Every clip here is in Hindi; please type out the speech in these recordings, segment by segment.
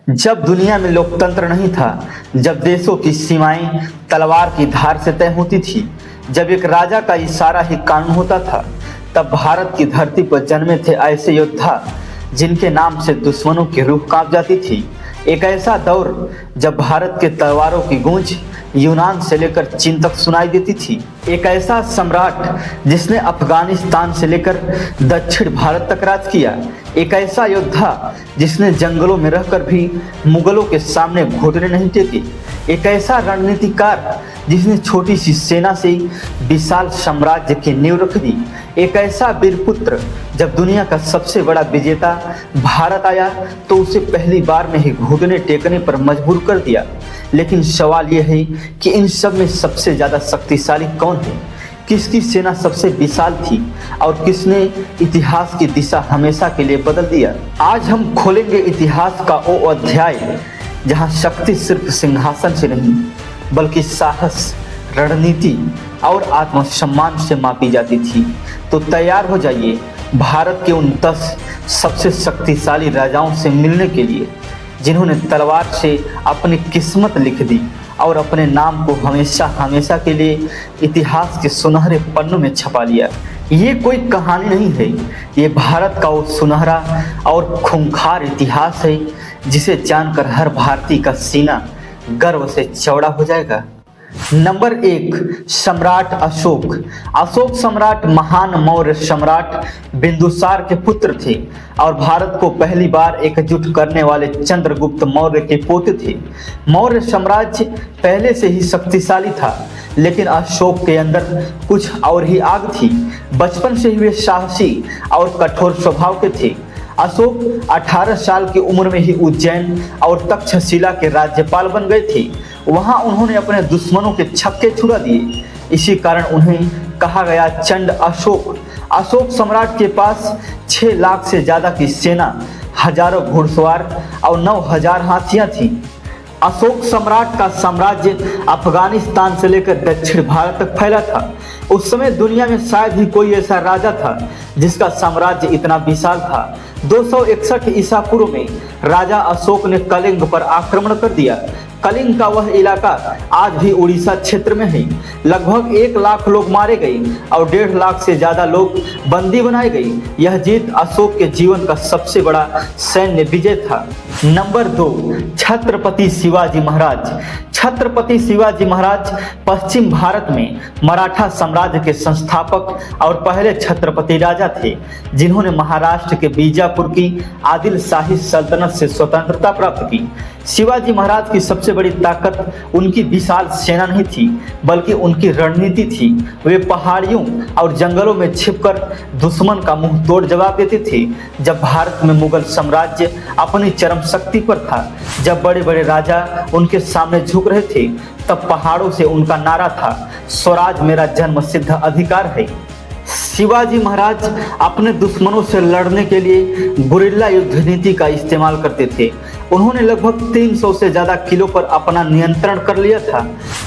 जब दुनिया में लोकतंत्र नहीं था, जब देशों की सीमाएं तलवार की धार से तय होती थी, जब एक राजा का इशारा ही कानून होता था, तब भारत की धरती पर जन्मे थे ऐसे योद्धा जिनके नाम से दुश्मनों की रूह कांप जाती थी। एक ऐसा दौर जब भारत के तलवारों की गूंज यूनान से लेकर चीन तक सुनाई देती थी। एक ऐसा सम्राट जिसने अफगानिस्तान से लेकर दक्षिण भारत तक राज किया। एक ऐसा योद्धा जिसने जंगलों में रहकर भी मुगलों के सामने घुटने नहीं टेके। एक ऐसा रणनीतिकार जिसने छोटी सी सेना से विशाल साम्राज्य की नींव रख दी। एक ऐसा वीरपुत्र जब दुनिया का सबसे बड़ा विजेता भारत आया तो उसे पहली बार में ही घुटने टेकने पर मजबूर कर दिया। लेकिन सवाल यह है कि इन सब में सबसे ज्यादा शक्तिशाली कौन है? किसकी सेना सबसे विशाल थी और किसने इतिहास की दिशा हमेशा के लिए बदल दिया? आज हम खोलेंगे इतिहास का वो अध्याय जहां शक्ति सिर्फ सिंहासन से नहीं बल्कि साहस, रणनीति और आत्मसम्मान से मापी जाती थी। तो तैयार हो जाइए भारत के उन 10 सबसे शक्तिशाली राजाओं से मिलने के लिए जिन्होंने तलवार से अपनी किस्मत लिख दी और अपने नाम को हमेशा हमेशा के लिए इतिहास के सुनहरे पन्नों में छपा लिया। ये कोई कहानी नहीं है, ये भारत का वो सुनहरा और खूंखार इतिहास है जिसे जानकर हर भारतीय का सीना गर्व से चौड़ा हो जाएगा। नंबर 1, सम्राट अशोक। अशोक सम्राट महान मौर्य सम्राट बिंदुसार के पुत्र थे और भारत को पहली बार एकजुट करने वाले चंद्रगुप्त मौर्य के पोते थे। मौर्य साम्राज्य पहले से ही शक्तिशाली था, लेकिन अशोक के अंदर कुछ और ही आग थी। बचपन से ही वे साहसी और कठोर स्वभाव के थे। अशोक 18 साल की उम्र में ही उज्जैन और तक्षशिला के राज्यपाल बन गए थे। वहां उन्होंने अपने दुश्मनों के छक्के छुड़ा दिए। इसी कारण उन्हें कहा गया चंड अशोक। अशोक सम्राट के पास 6 लाख से ज्यादा की सेना, हजारों घुड़सवार और 9000 हाथियां थी। अशोक सम्राट का साम्राज्य अफगानिस्तान से लेकर दक्षिण भारत तक फैला था। उस समय दुनिया में शायद ही कोई ऐसा राजा था जिसका साम्राज्य इतना विशाल था। 261 ईसा पूर्व में राजा अशोक ने कलिंग पर आक्रमण कर दिया। कलिंग का वह इलाका आज भी उड़ीसा क्षेत्र में है। लगभग 1 लाख लोग मारे गए और 1.5 लाख से ज्यादा लोग बंदी बनाए गए। यह जीत अशोक के जीवन का सबसे बड़ा सैन्य विजय था। नंबर 2, छत्रपति शिवाजी महाराज। छत्रपति शिवाजी महाराज पश्चिम भारत में मराठा साम्राज्य के संस्थापक और पहले छत्रपति राजा थे जिन्होंने महाराष्ट्र के बीजापुर की आदिल शाही सल्तनत से स्वतंत्रता प्राप्त की। शिवाजी महाराज की सबसे बड़ी ताकत उनकी विशाल सेना नहीं थी बल्कि उनकी रणनीति थी। वे पहाड़ियों और जंगलों में छिपकर दुश्मन का मुंह तोड़ जवाब देते थे। जब भारत में मुगल साम्राज्य अपनी चरम शक्ति पर था, जब बड़े बड़े राजा उनके सामने झुक रहे थे, तब पहाड़ों से उनका नारा था, स्वराज मेरा जन्म सिद्ध अधिकार है। शिवाजी महाराज अपने दुश्मनों से लड़ने के लिए गुरिल्ला युद्ध नीति का इस्तेमाल करते थे। उन्होंने लगभग 300 से ज्यादा किलों पर अपना नियंत्रण कर लिया था।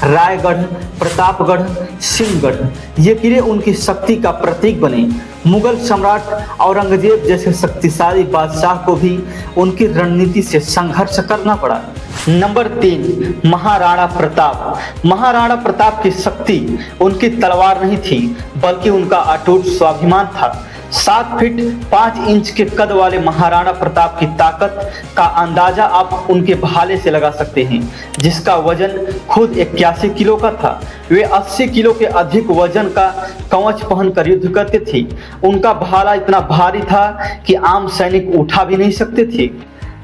रायगढ़, प्रतापगढ़, सिंहगढ़ ये किले उनकी शक्ति का प्रतीक बने। मुगल सम्राट औरंगजेब जैसे शक्तिशाली बादशाह को भी उनकी रणनीति से संघर्ष करना पड़ा। नंबर 3, महाराणा प्रताप। महाराणा प्रताप की शक्ति उनकी तलवार नहीं थी बल्कि उनका अटूट स्वाभिमान था। 7 फीट 5 इंच के कद वाले महाराणा प्रताप की ताकत का अंदाजा आप उनके भाले से लगा सकते हैं, जिसका वजन खुद 81 किलो का था। वे 80 किलो के अधिक वजन का कवच पहनकर युद्ध करते थे। उनका भाला इतना भारी था कि आम सैनिक उठा भी नहीं सकते थे।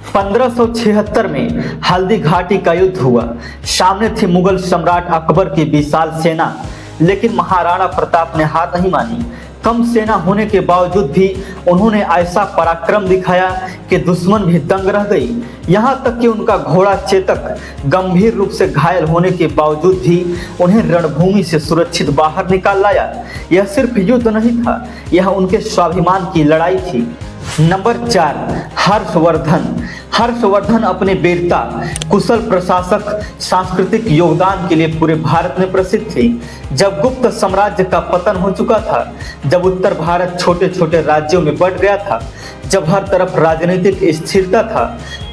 1576 में हल्दी घाटी का युद्ध हुआ। सामने थी मुगल सम्राट अकबर की विशाल सेना, लेकिन महाराणा प्रताप ने हार नहीं मानी। कम सेना होने के बावजूद भी उन्होंने ऐसा पराक्रम दिखाया कि दुश्मन भी दंग रह गई। यहाँ तक कि उनका घोड़ा चेतक गंभीर रूप से घायल होने के बावजूद भी उन्हें रणभूमि से सुरक्षित बाहर निकाल लाया। यह सिर्फ युद्ध नहीं था, यह उनके स्वाभिमान की लड़ाई थी। नंबर 4, हर्षवर्धन। हर्षवर्धन अपने वीरता, कुशल प्रशासक, सांस्कृतिक योगदान के लिए पूरे भारत में प्रसिद्ध थे। जब गुप्त साम्राज्य का पतन हो चुका था, जब उत्तर भारत छोटे छोटे राज्यों में बंट गया था, जब हर तरफ राजनीतिक स्थिरता था,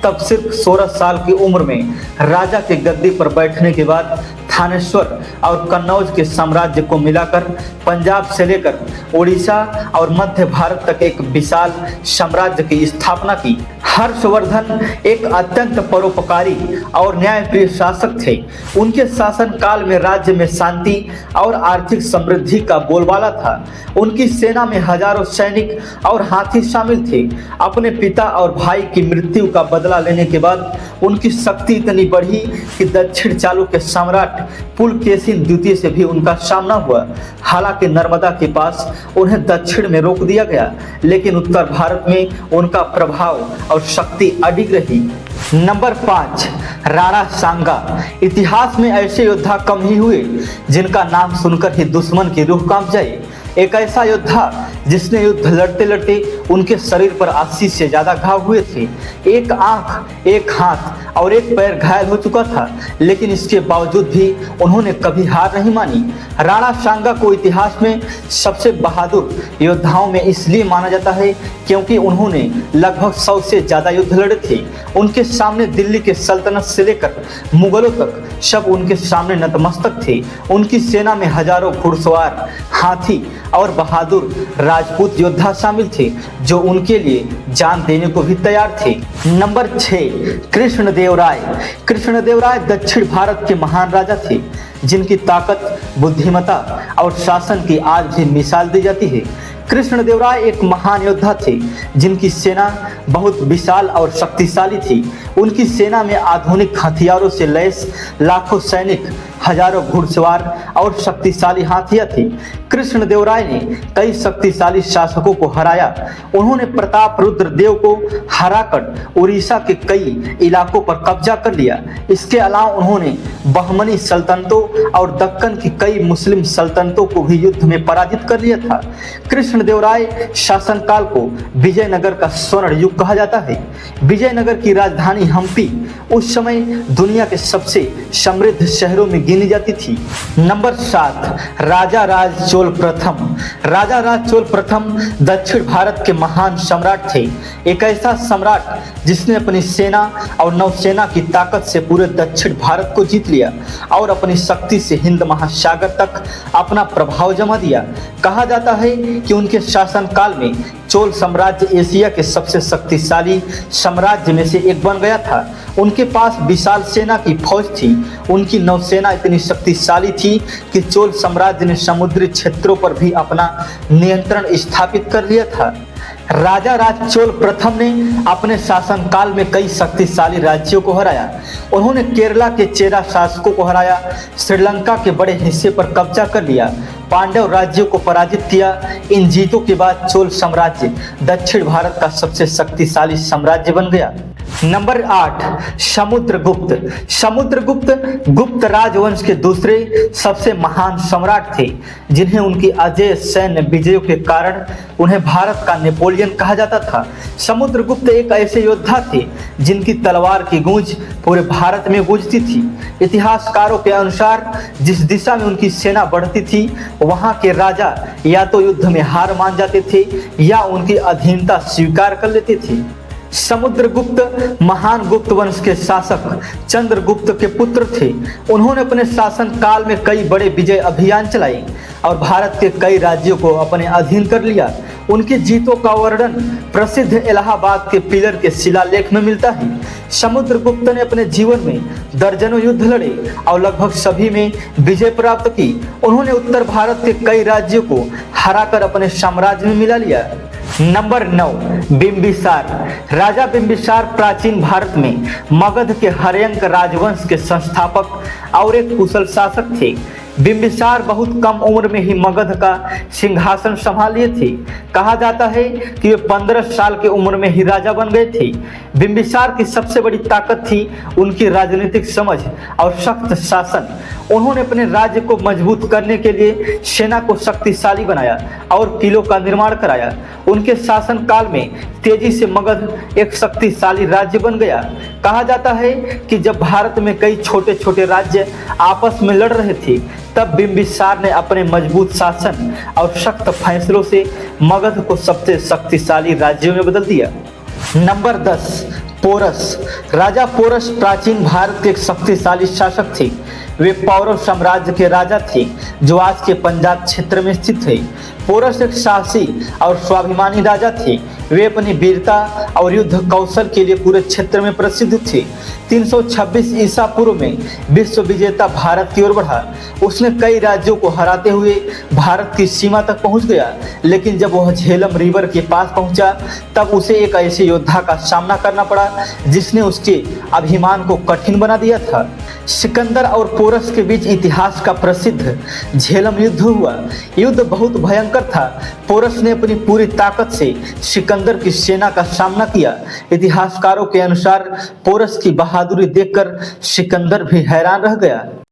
तब सिर्फ 16 साल की उम्र में राजा के गद्दी पर बैठने के बाद थानेश्वर और कन्नौज के साम्राज्य को मिलाकर पंजाब से लेकर उड़ीसा और मध्य भारत तक एक विशाल साम्राज्य की स्थापना की। हर्षवर्धन एक अत्यंत परोपकारी और न्यायप्रिय शासक थे। उनके शासन काल में राज्य में शांति और आर्थिक समृद्धि का बोलबाला था। उनकी सेना में हजारों सैनिक और हाथी शामिल थे। अपने पिता और भाई की मृत्यु का बदला लेने के बाद उनकी शक्ति इतनी बढ़ी कि दक्षिण चालुक्य सम्राट पुलकेशिन द्वितीय से भी उनका सामना हुआ। हालांकि नर्मदा के पास उन्हें दक्षिण में रोक दिया गया, लेकिन उत्तर भारत में उनका प्रभाव और शक्ति अडिग रही। नंबर 5, राणा सांगा। इतिहास में ऐसे योद्धा कम ही हुए जिनका नाम सुनकर ही दुश्मन की रूह कांप जाए। एक ऐसा योद्धा जिसने युद्ध लड़ते लड़ते उनके शरीर पर 80 से ज्यादा घाव हुए थे। एक आंख, एक हाथ और एक पैर घायल हो चुका था, लेकिन इसके बावजूद भी उन्होंने कभी हार नहीं मानी। राणा सांगा को इतिहास में सबसे बहादुर योद्धाओं में इसलिए माना जाता है क्योंकि उन्होंने लगभग 100 से ज्यादा युद्ध लड़े थे। उनके सामने दिल्ली के सल्तनत से लेकर मुगलों तक सब उनके सामने नतमस्तक थे। उनकी सेना में हजारों घुड़सवार, हाथी और बहादुर राजपूत योद्धा शामिल थे जो उनके लिए जान देने को भी तैयार थे। नंबर 6, कृष्णदेवराय। कृष्णदेवराय दक्षिण भारत के महान राजा थे जिनकी ताकत, बुद्धिमत्ता और शासन की आज भी मिसाल दी जाती है। कृष्णदेवराय एक महान योद्धा थे जिनकी सेना बहुत विशाल और शक्तिशाली थी। उनकी सेना में आधुनिक हथियारों से लैस लाखों सैनिक, हजारों घुड़सवार और शक्तिशाली हाथियां थी। कृष्णदेवराय ने कई शक्तिशाली शासकों को हराया। उन्होंने प्रताप रुद्र देव को हराकर उड़ीसा के कई इलाकों पर कब्जा कर लिया। इसके अलावा उन्होंने बहमनी सल्तनतों और दक्कन की कई मुस्लिम सल्तनतों को भी युद्ध में पराजित कर लिया था। कृष्णदेवराय शासनकाल को विजयनगर का स्वर्ण युग कहा जाता है। विजयनगर की राजधानी हम्पी उस समय दुनिया के सबसे समृद्ध शहरों में गिनी जाती थी। नंबर 7, राजा राज चोल प्रथम। राजा राज चोल प्रथम दक्षिण भारत के महान सम्राट थे। एक ऐसा सम्राट जिसने अपनी सेना और नौसेना की ताकत से पूरे दक्षिण भारत को जीत लिया और अपनी शक्ति से हिंद महासागर तक अपना प्रभाव जमा दिया। कहा जाता है कि उनके शासनकाल में चोल साम्राज्य एशिया के सबसे शक्तिशाली साम्राज्य में से एक बन गया था। उनके पास विशाल सेना की फौज थी। उनकी नौसेना इतनी शक्तिशाली थी कि चोल साम्राज्य ने समुद्री क्षेत्रों पर भी अपना नियंत्रण स्थापित कर लिया था। राजा राज चोल प्रथम ने अपने शासनकाल में कई शक्तिशाली राज्यों को हराया। उन्होंने केरला के चेरा शासकों को हराया, श्रीलंका के बड़े हिस्से पर कब्जा कर लिया, पांडव राज्यों को पराजित किया। इन जीतों के बाद चोल साम्राज्य दक्षिण भारत का सबसे शक्तिशाली साम्राज्य बन गया। नंबर 8, समुद्रगुप्त। समुद्रगुप्त गुप्त राजवंश के दूसरे सबसे महान सम्राट थे जिन्हें उनकी अजेय सैन्य विजयों के कारण उन्हें भारत का नेपोलियन कहा जाता था। समुद्रगुप्त एक ऐसे योद्धा थे जिनकी तलवार की गूंज पूरे भारत में गूंजती थी। इतिहासकारों के अनुसार जिस दिशा में उनकी सेना बढ़ती थी वहां के राजा या तो युद्ध में हार मान जाते थे या उनकी अधीनता स्वीकार कर लेते थे। समुद्रगुप्त महान गुप्त वंश के शासक चंद्रगुप्त के पुत्र थे। उन्होंने अपने शासन काल में कई बड़े विजय अभियान चलाए और भारत के कई राज्यों को अपने अधीन कर लिया। उनकी जीतों का वर्णन प्रसिद्ध इलाहाबाद के पिलर के शिलालेख में मिलता है। समुद्रगुप्त ने अपने जीवन में दर्जनों युद्ध लड़े और लगभग सभी में विजय प्राप्त की। उन्होंने उत्तर भारत के कई राज्यों को हराकर अपने साम्राज्य में मिला लिया। नंबर 9, बिंबिसार। राजा बिंबिसार प्राचीन भारत में मगध के हर्यंक राजवंश के संस्थापक और एक कुशल शासक थे। बिंबिसार बहुत कम उम्र में ही मगध का सिंहासन संभाल लिए थे। कहा जाता है कि वे 15 साल की उम्र में ही राजा बन गए थे। बिंबिसार की सबसे बड़ी ताकत थी उनकी राजनीतिक समझ और सख्त शासन। उन्होंने अपने राज्य को मजबूत करने के लिए सेना को शक्तिशाली बनाया और किलों का निर्माण कराया। उनके शासन काल में तेजी से मगध एक शक्तिशाली राज्य बन गया। कहा जाता है कि जब भारत में कई छोटे छोटे राज्य आपस में लड़ रहे थे, तब बिंबिसार ने अपने मजबूत शासन और सख्त फैसलों से मगध को सबसे शक्तिशाली राज्यों में बदल दिया। Number 10, porous. राजा पोरस प्राचीन भारत के एक शक्तिशाली शासक थे। वे पौरव साम्राज्य के राजा थे जो आज के पंजाब क्षेत्र में स्थित है। पोरस एक साहसी और स्वाभिमानी राजा थे। वे अपनी वीरता और युद्ध कौशल के लिए पूरे क्षेत्र में प्रसिद्ध थे। 326 ईसा पूर्व में विश्व विजेता भारत की ओर बढ़ा। उसने कई राज्यों को हराते हुए भारत की सीमा तक पहुंच गया, लेकिन जब वह झेलम रिवर के पास पहुंचा तब उसे एक ऐसे योद्धा का सामना करना पड़ा जिसने उसके अभिमान को कठिन बना दिया था। सिकंदर और पोरस के बीच इतिहास का प्रसिद्ध झेलम युद्ध हुआ। युद्ध बहुत भयंकर था। पोरस ने अपनी पूरी ताकत से सिकंदर की सेना का सामना किया। इतिहासकारों के अनुसार पोरस की बहादुरी देखकर सिकंदर भी हैरान रह गया।